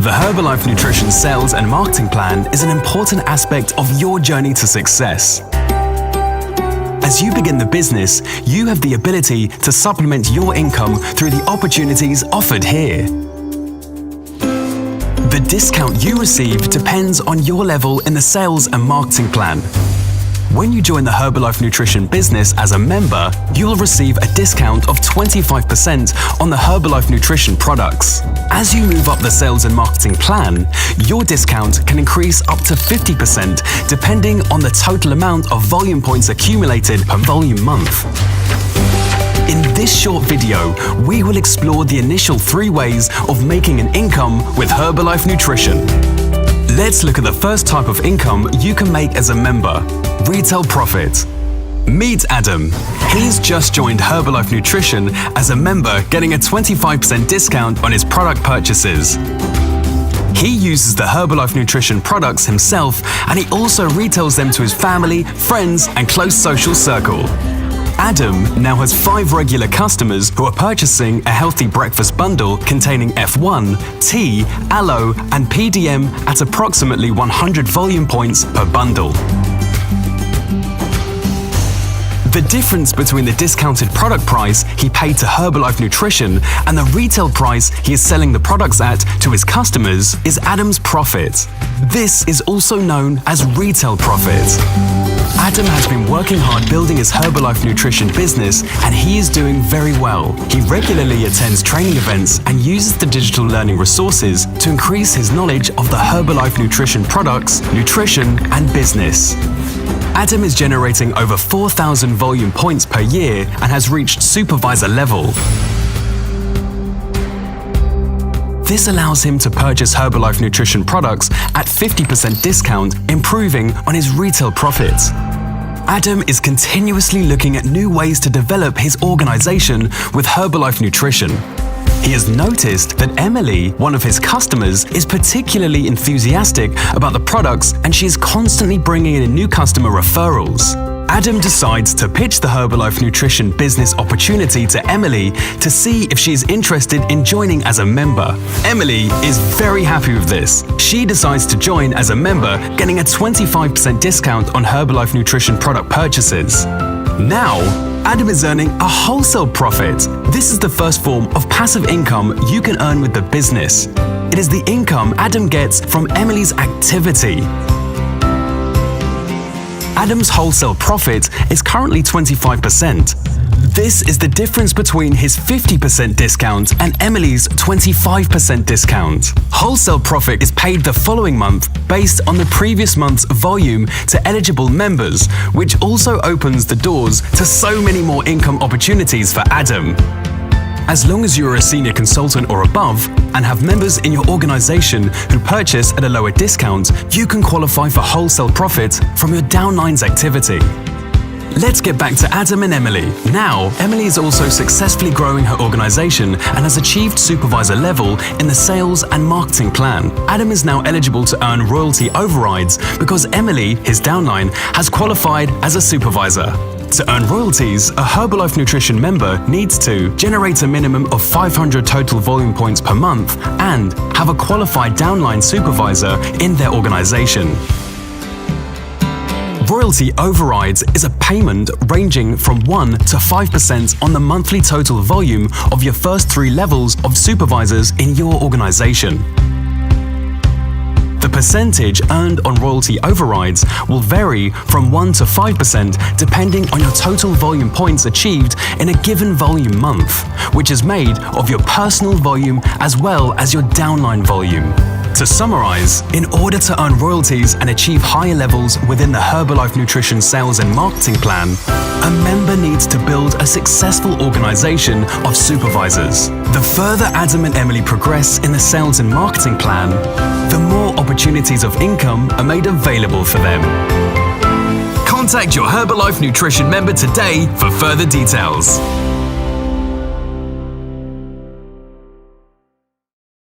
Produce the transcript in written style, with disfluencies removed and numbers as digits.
The Herbalife Nutrition Sales and Marketing Plan is an important aspect of your journey to success. As you begin the business, you have the ability to supplement your income through the opportunities offered here. The discount you receive depends on your level in the sales and marketing plan. When you join the Herbalife Nutrition business as a member, you'll receive a discount of 25% on the Herbalife Nutrition products. As you move up the sales and marketing plan, your discount can increase up to 50% depending on the total amount of volume points accumulated per volume month. In this short video, we will explore the initial 3 ways of making an income with Herbalife Nutrition. Let's look at the first type of income you can make as a member: retail profit. Meet Adam. He's just joined Herbalife Nutrition as a member, getting a 25% discount on his product purchases. He uses the Herbalife Nutrition products himself, and he also retails them to his family, friends, and close social circle. Adam now has 5 regular customers who are purchasing a healthy breakfast bundle containing F1, tea, aloe, and PDM at approximately 100 volume points per bundle. The difference between the discounted product price he paid to Herbalife Nutrition and the retail price he is selling the products at to his customers is Adam's profit. This is also known as retail profit. Adam has been working hard building his Herbalife Nutrition business, and he is doing very well. He regularly attends training events and uses the digital learning resources to increase his knowledge of the Herbalife Nutrition products, nutrition, and business. Adam is generating over 4,000 volume points per year and has reached supervisor level. This allows him to purchase Herbalife Nutrition products at 50% discount, improving on his retail profits. Adam is continuously looking at new ways to develop his organization with Herbalife Nutrition. He has noticed that Emily, one of his customers, is particularly enthusiastic about the products, and she is constantly bringing in new customer referrals. Adam decides to pitch the Herbalife Nutrition Business Opportunity to Emily to see if she is interested in joining as a member. Emily is very happy with this. She decides to join as a member, getting a 25% discount on Herbalife Nutrition product purchases. Now, Adam is earning a wholesale profit. This is the first form of passive income you can earn with the business. It is the income Adam gets from Emily's activity. Adam's wholesale profit is currently 25%. This is the difference between his 50% discount and Emily's 25% discount. Wholesale profit is paid the following month based on the previous month's volume to eligible members, which also opens the doors to so many more income opportunities for Adam. As long as you are a senior consultant or above and have members in your organization who purchase at a lower discount, you can qualify for wholesale profit from your downlines activity. Let's get back to Adam and Emily. Now, Emily is also successfully growing her organization and has achieved supervisor level in the sales and marketing plan. Adam is now eligible to earn royalty overrides because Emily, his downline, has qualified as a supervisor. To earn royalties, a Herbalife Nutrition member needs to generate a minimum of 500 total volume points per month and have a qualified downline supervisor in their organization. Royalty overrides is a payment ranging from 1 to 5% on the monthly total volume of your first 3 levels of supervisors in your organization. The percentage earned on royalty overrides will vary from 1 to 5% depending on your total volume points achieved in a given volume month, which is made of your personal volume as well as your downline volume. To summarize, in order to earn royalties and achieve higher levels within the Herbalife Nutrition sales and marketing plan, a member needs to build a successful organization of supervisors. The further Adam and Emily progress in the sales and marketing plan, the more opportunities of income are made available for them. Contact your Herbalife Nutrition member today for further details.